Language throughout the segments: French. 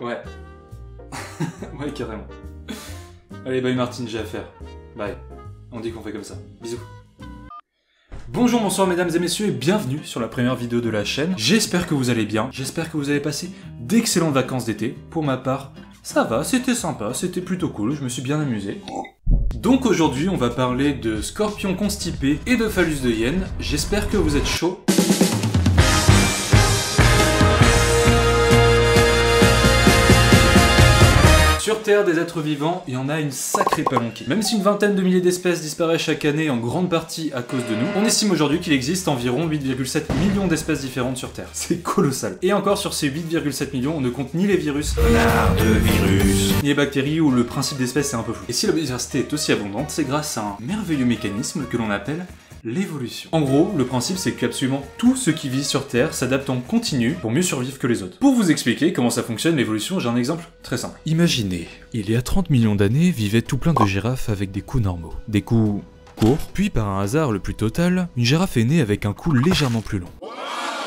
Ouais. Ouais, carrément. Allez, bye Martine, j'ai affaire. Bye. On dit qu'on fait comme ça. Bisous. Bonjour, bonsoir mesdames et messieurs et bienvenue sur la première vidéo de la chaîne. J'espère que vous allez bien, j'espère que vous avez passé d'excellentes vacances d'été. Pour ma part, ça va, c'était sympa, c'était plutôt cool, je me suis bien amusé. Donc aujourd'hui, on va parler de scorpions constipés et de phallus de hyène. J'espère que vous êtes chaud. Sur Terre, des êtres vivants, il y en a une sacrée palanquée. Même si une vingtaine de milliers d'espèces disparaissent chaque année en grande partie à cause de nous, on estime aujourd'hui qu'il existe environ 8,7 millions d'espèces différentes sur Terre. C'est colossal. Et encore, sur ces 8,7 millions, on ne compte ni les virus, ni les bactéries où le principe d'espèce est un peu flou. Et si la biodiversité est aussi abondante, c'est grâce à un merveilleux mécanisme que l'on appelle l'évolution. En gros, le principe c'est qu'absolument tout ce qui vit sur Terre s'adapte en continu pour mieux survivre que les autres. Pour vous expliquer comment ça fonctionne l'évolution, j'ai un exemple très simple. Imaginez, il y a 30 millions d'années vivaient tout plein de girafes avec des coups normaux. Des coups courts, puis par un hasard le plus total, une girafe est née avec un cou légèrement plus long.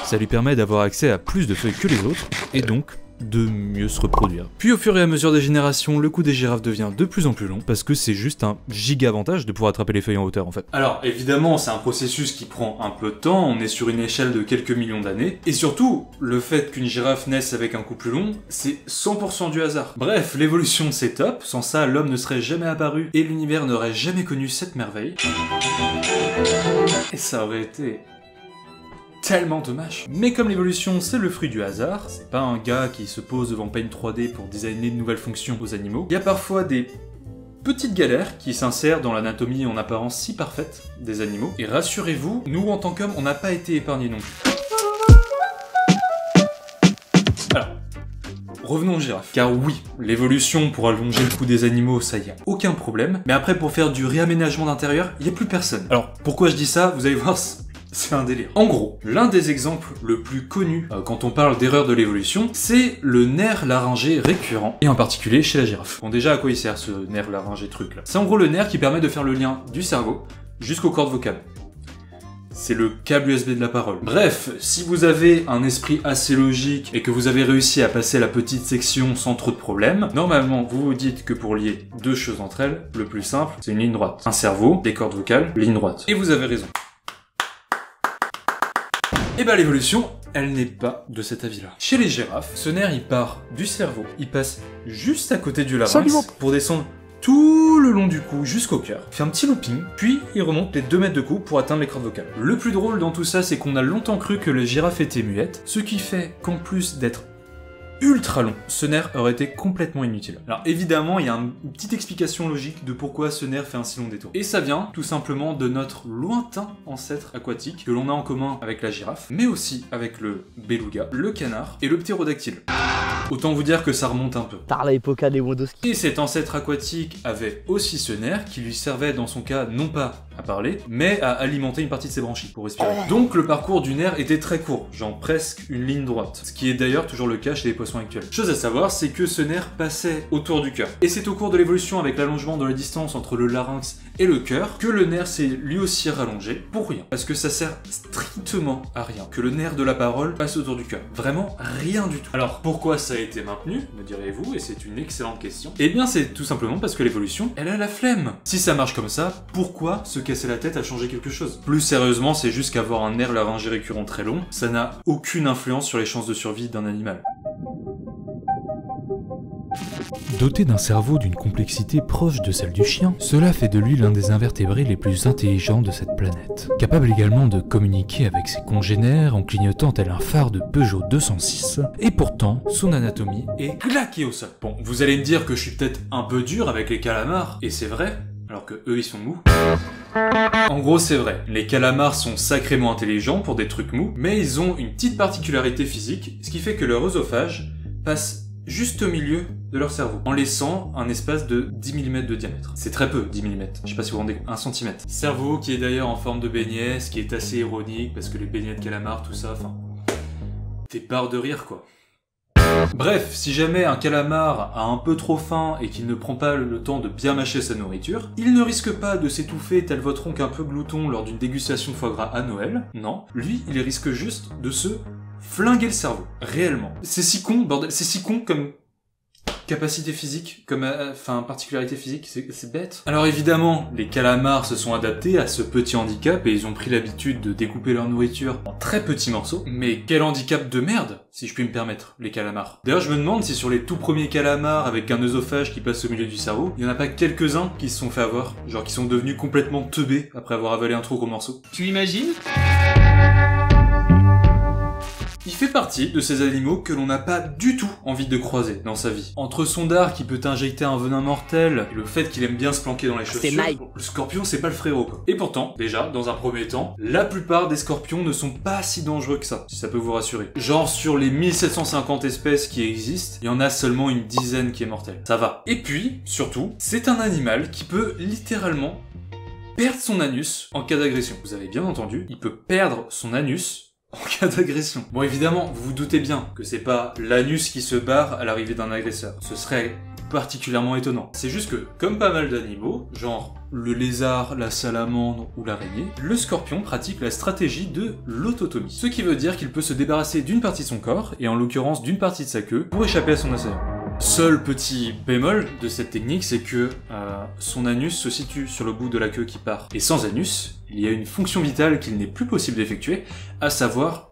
Ça lui permet d'avoir accès à plus de feuilles que les autres, et donc de mieux se reproduire. Puis au fur et à mesure des générations, le cou des girafes devient de plus en plus long, parce que c'est juste un giga avantage de pouvoir attraper les feuilles en hauteur en fait. Alors évidemment c'est un processus qui prend un peu de temps, on est sur une échelle de quelques millions d'années, et surtout, le fait qu'une girafe naisse avec un cou plus long, c'est 100% du hasard. Bref, l'évolution c'est top, sans ça l'homme ne serait jamais apparu, et l'univers n'aurait jamais connu cette merveille. Et ça aurait été tellement dommage. Mais comme l'évolution c'est le fruit du hasard, c'est pas un gars qui se pose devant Paint 3D pour designer de nouvelles fonctions aux animaux, il y a parfois des petites galères qui s'insèrent dans l'anatomie en apparence si parfaite des animaux, et rassurez-vous, nous en tant qu'hommes on n'a pas été épargnés non plus. Alors, revenons aux girafes. Car oui, l'évolution pour allonger le cou des animaux, ça y a aucun problème, mais après pour faire du réaménagement d'intérieur, il y a plus personne. Alors, pourquoi je dis ça, vous allez voir, c'est un délire. En gros, l'un des exemples le plus connus quand on parle d'erreur de l'évolution, c'est le nerf laryngé récurrent, et en particulier chez la girafe. Bon déjà, à quoi il sert ce nerf laryngé truc là? C'est en gros le nerf qui permet de faire le lien du cerveau jusqu'aux cordes vocales. C'est le câble USB de la parole. Bref, si vous avez un esprit assez logique et que vous avez réussi à passer la petite section sans trop de problèmes, normalement vous vous dites que pour lier deux choses entre elles, le plus simple, c'est une ligne droite. Un cerveau, des cordes vocales, ligne droite. Et vous avez raison. Et bah l'évolution, elle n'est pas de cet avis-là. Chez les girafes, ce nerf il part du cerveau, il passe juste à côté du larynx pour descendre tout le long du cou jusqu'au cœur, il fait un petit looping, puis il remonte les 2 mètres de cou pour atteindre les cordes vocales. Le plus drôle dans tout ça, c'est qu'on a longtemps cru que les girafes étaient muettes, ce qui fait qu'en plus d'être ultra long, ce nerf aurait été complètement inutile. Alors évidemment, il y a une petite explication logique de pourquoi ce nerf fait un si long détour. Et ça vient tout simplement de notre lointain ancêtre aquatique que l'on a en commun avec la girafe, mais aussi avec le beluga, le canard et le ptérodactyle. Autant vous dire que ça remonte un peu. Parla época des Wodowski. Et cet ancêtre aquatique avait aussi ce nerf qui lui servait dans son cas non pas à parler, mais à alimenter une partie de ses branchies pour respirer. Donc le parcours du nerf était très court, genre presque une ligne droite. Ce qui est d'ailleurs toujours le cas chez les poissons actuels. Chose à savoir, c'est que ce nerf passait autour du cœur. Et c'est au cours de l'évolution avec l'allongement de la distance entre le larynx et le cœur que le nerf s'est lui aussi rallongé pour rien. Parce que ça sert strictement à rien. Que le nerf de la parole passe autour du cœur. Vraiment rien du tout. Alors pourquoi ça a été maintenu, me direz-vous, et c'est une excellente question. Eh bien c'est tout simplement parce que l'évolution, elle a la flemme. Si ça marche comme ça, pourquoi se casser la tête à changer quelque chose? Plus sérieusement, c'est juste qu'avoir un nerf laryngé récurrent très long, ça n'a aucune influence sur les chances de survie d'un animal. Doté d'un cerveau d'une complexité proche de celle du chien, cela fait de lui l'un des invertébrés les plus intelligents de cette planète. Capable également de communiquer avec ses congénères en clignotant tel un phare de Peugeot 206, et pourtant, son anatomie est claquée au sol. Bon, vous allez me dire que je suis peut-être un peu dur avec les calamars, et c'est vrai, alors que eux ils sont mous. En gros c'est vrai, les calamars sont sacrément intelligents pour des trucs mous, mais ils ont une petite particularité physique, ce qui fait que leur œsophage passe juste au milieu de leur cerveau, en laissant un espace de 10 mm de diamètre. C'est très peu, 10 mm. Je sais pas si vous vous rendez compte, 1 cm. Cerveau qui est d'ailleurs en forme de beignet, ce qui est assez ironique, parce que les beignets de calamar, tout ça, enfin... T'es barre de rire, quoi. Bref, si jamais un calamar a un peu trop faim et qu'il ne prend pas le temps de bien mâcher sa nourriture, il ne risque pas de s'étouffer tel votre oncle un peu glouton lors d'une dégustation de foie gras à Noël. Non, lui, il risque juste de se flinguer le cerveau, réellement. C'est si con, bordel, c'est si con comme capacité physique, comme particularité physique, c'est bête. Alors évidemment, les calamars se sont adaptés à ce petit handicap et ils ont pris l'habitude de découper leur nourriture en très petits morceaux. Mais quel handicap de merde, si je puis me permettre, les calamars. D'ailleurs, je me demande si sur les tout premiers calamars avec un œsophage qui passe au milieu du cerveau, il y en a pas quelques-uns qui se sont fait avoir, genre qui sont devenus complètement teubés après avoir avalé un trop gros morceau. Tu imagines ? Il fait partie de ces animaux que l'on n'a pas du tout envie de croiser dans sa vie. Entre son dard qui peut t'injecter un venin mortel et le fait qu'il aime bien se planquer dans les chaussures, le scorpion c'est pas le frérot quoi. Et pourtant, déjà, dans un premier temps, la plupart des scorpions ne sont pas si dangereux que ça, si ça peut vous rassurer. Genre sur les 1750 espèces qui existent, il y en a seulement une dizaine qui est mortelle. Ça va. Et puis, surtout, c'est un animal qui peut littéralement perdre son anus en cas d'agression. Vous avez bien entendu, il peut perdre son anus en cas d'agression. Bon évidemment, vous vous doutez bien que c'est pas l'anus qui se barre à l'arrivée d'un agresseur. Ce serait particulièrement étonnant. C'est juste que, comme pas mal d'animaux, genre le lézard, la salamandre ou l'araignée, le scorpion pratique la stratégie de l'autotomie. Ce qui veut dire qu'il peut se débarrasser d'une partie de son corps, et en l'occurrence d'une partie de sa queue, pour échapper à son assaillant. Seul petit bémol de cette technique, c'est que son anus se situe sur le bout de la queue qui part. Et sans anus, il y a une fonction vitale qu'il n'est plus possible d'effectuer, à savoir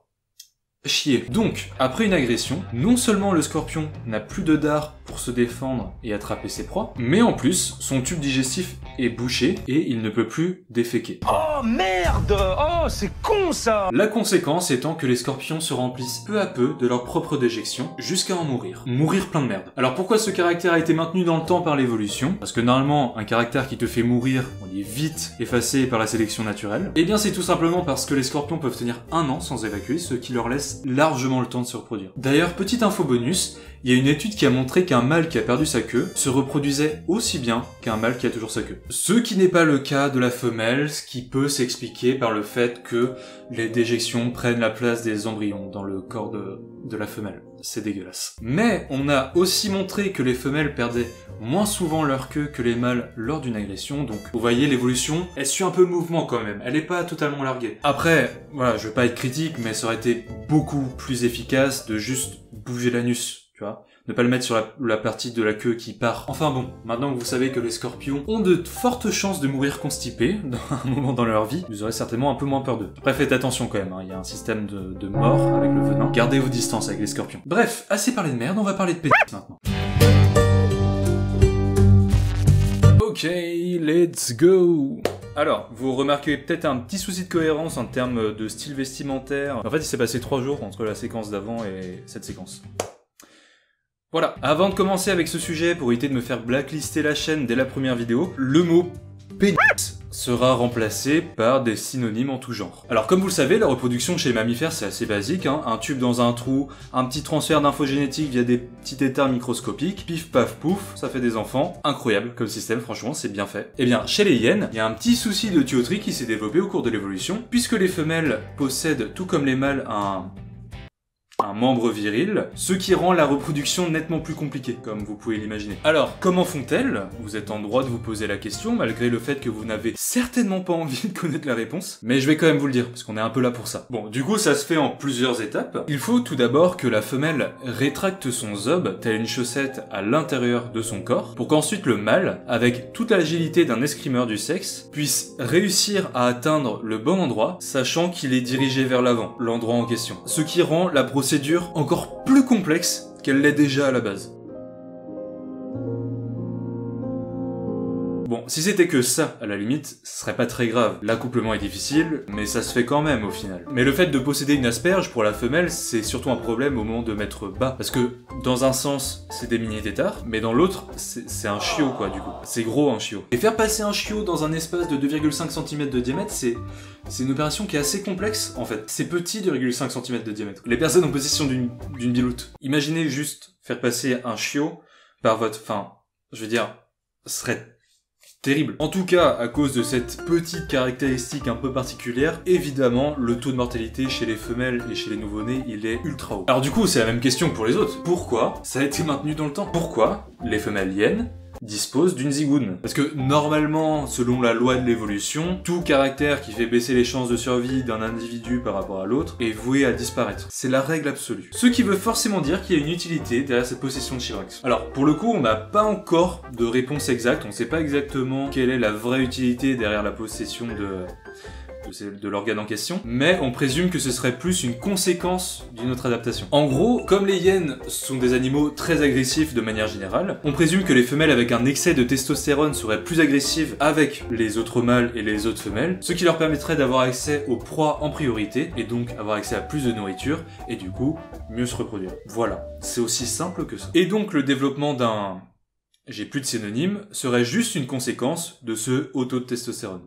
chier. Donc, après une agression, non seulement le scorpion n'a plus de dard pour se défendre et attraper ses proies, mais en plus, son tube digestif est bouché et il ne peut plus déféquer. Oh merde! Oh, c'est con ça! La conséquence étant que les scorpions se remplissent peu à peu de leur propre déjection jusqu'à en mourir. Mourir plein de merde. Alors pourquoi ce caractère a été maintenu dans le temps par l'évolution? Parce que normalement, un caractère qui te fait mourir, on est vite effacé par la sélection naturelle. Eh bien c'est tout simplement parce que les scorpions peuvent tenir 1 an sans évacuer, ce qui leur laisse largement le temps de se reproduire. D'ailleurs, petite info bonus, il y a une étude qui a montré qu'un mâle qui a perdu sa queue se reproduisait aussi bien qu'un mâle qui a toujours sa queue. Ce qui n'est pas le cas de la femelle, ce qui peut s'expliquer par le fait que les déjections prennent la place des embryons dans le corps de la femelle. C'est dégueulasse. Mais on a aussi montré que les femelles perdaient moins souvent leur queue que les mâles lors d'une agression, donc vous voyez l'évolution, elle suit un peu le mouvement quand même, elle est pas totalement larguée. Après, voilà, je veux pas être critique, mais ça aurait été beaucoup plus efficace de juste bouger l'anus, tu vois, ne pas le mettre sur la partie de la queue qui part. Enfin bon, maintenant que vous savez que les scorpions ont de fortes chances de mourir constipés dans un moment dans leur vie, vous aurez certainement un peu moins peur d'eux. Après faites attention quand même, hein. Il y a un système de mort avec le venin. Gardez vos distances avec les scorpions. Bref, assez parlé de merde, on va parler de pénis maintenant. Ok, let's go. Alors, vous remarquez peut-être un petit souci de cohérence en termes de style vestimentaire. En fait, il s'est passé 3 jours entre la séquence d'avant et cette séquence. Voilà, avant de commencer avec ce sujet, pour éviter de me faire blacklister la chaîne dès la première vidéo, le mot pénis sera remplacé par des synonymes en tout genre. Alors comme vous le savez, la reproduction chez les mammifères c'est assez basique, hein. Un tube dans un trou, un petit transfert d'infos génétiques via des petits tétards microscopiques, pif paf pouf, ça fait des enfants. Incroyable comme système, franchement c'est bien fait. Eh bien chez les hyènes, il y a un petit souci de tuyauterie qui s'est développé au cours de l'évolution, puisque les femelles possèdent tout comme les mâles un membre viril, ce qui rend la reproduction nettement plus compliquée, comme vous pouvez l'imaginer. Alors, comment font-elles? Vous êtes en droit de vous poser la question, malgré le fait que vous n'avez certainement pas envie de connaître la réponse, mais je vais quand même vous le dire, parce qu'on est un peu là pour ça. Bon, du coup, ça se fait en plusieurs étapes. Il faut tout d'abord que la femelle rétracte son zob, telle une chaussette, à l'intérieur de son corps, pour qu'ensuite le mâle, avec toute l'agilité d'un escrimeur du sexe, puisse réussir à atteindre le bon endroit, sachant qu'il est dirigé vers l'avant, l'endroit en question. Ce qui rend la procédure encore plus complexe qu'elle l'est déjà à la base. Bon, si c'était que ça, à la limite, ce serait pas très grave. L'accouplement est difficile, mais ça se fait quand même au final. Mais le fait de posséder une asperge, pour la femelle, c'est surtout un problème au moment de mettre bas. Parce que, dans un sens, c'est des mini-tétards, mais dans l'autre, c'est un chiot quoi, du coup. C'est gros un chiot. Et faire passer un chiot dans un espace de 2,5 cm de diamètre, c'est une opération qui est assez complexe, en fait. C'est petit, 2,5 cm de diamètre. Les personnes en possession d'une biloute. Imaginez juste faire passer un chiot par votre... Enfin, je veux dire, ce serait terrible. En tout cas, à cause de cette petite caractéristique un peu particulière, évidemment, le taux de mortalité chez les femelles et chez les nouveau-nés, il est ultra haut. Alors du coup, c'est la même question que pour les autres. Pourquoi ça a été maintenu dans le temps? Pourquoi les femelles hyènes dispose d'une zigoune. Parce que normalement, selon la loi de l'évolution, tout caractère qui fait baisser les chances de survie d'un individu par rapport à l'autre est voué à disparaître. C'est la règle absolue. Ce qui veut forcément dire qu'il y a une utilité derrière cette possession de Chibrax. Alors, pour le coup, on n'a pas encore de réponse exacte, on ne sait pas exactement quelle est la vraie utilité derrière la possession de l'organe en question, mais on présume que ce serait plus une conséquence d'une autre adaptation. En gros, comme les hyènes sont des animaux très agressifs de manière générale, on présume que les femelles avec un excès de testostérone seraient plus agressives avec les autres mâles et les autres femelles, ce qui leur permettrait d'avoir accès aux proies en priorité, et donc avoir accès à plus de nourriture, et du coup, mieux se reproduire. Voilà, c'est aussi simple que ça. Et donc le développement d'un... j'ai plus de synonyme, serait juste une conséquence de ce haut taux de testostérone.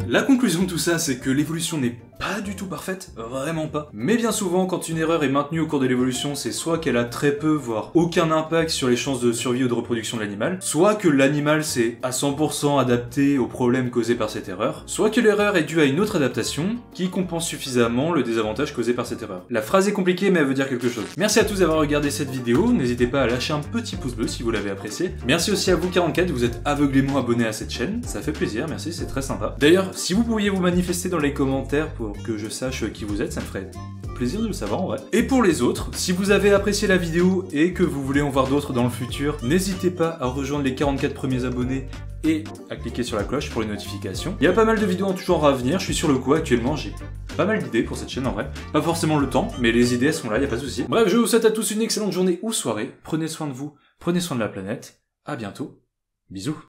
La conclusion de tout ça, c'est que l'évolution n'est pas du tout parfaite, vraiment pas. Mais bien souvent, quand une erreur est maintenue au cours de l'évolution, c'est soit qu'elle a très peu, voire aucun impact sur les chances de survie ou de reproduction de l'animal, soit que l'animal s'est à 100% adapté aux problèmes causés par cette erreur, soit que l'erreur est due à une autre adaptation qui compense suffisamment le désavantage causé par cette erreur. La phrase est compliquée, mais elle veut dire quelque chose. Merci à tous d'avoir regardé cette vidéo, n'hésitez pas à lâcher un petit pouce bleu si vous l'avez apprécié. Merci aussi à vous 44, vous êtes aveuglément abonnés à cette chaîne, ça fait plaisir, merci, c'est très sympa. D'ailleurs, si vous pouviez vous manifester dans les commentaires pour que je sache qui vous êtes, ça me ferait plaisir de le savoir en vrai. Et pour les autres, si vous avez apprécié la vidéo et que vous voulez en voir d'autres dans le futur, n'hésitez pas à rejoindre les 44 premiers abonnés et à cliquer sur la cloche pour les notifications. Il y a pas mal de vidéos en tout genre à venir, je suis sur le coup actuellement, j'ai pas mal d'idées pour cette chaîne en vrai. Pas forcément le temps, mais les idées elles sont là, y a pas de souci. Bref, je vous souhaite à tous une excellente journée ou soirée, prenez soin de vous, prenez soin de la planète, à bientôt, bisous.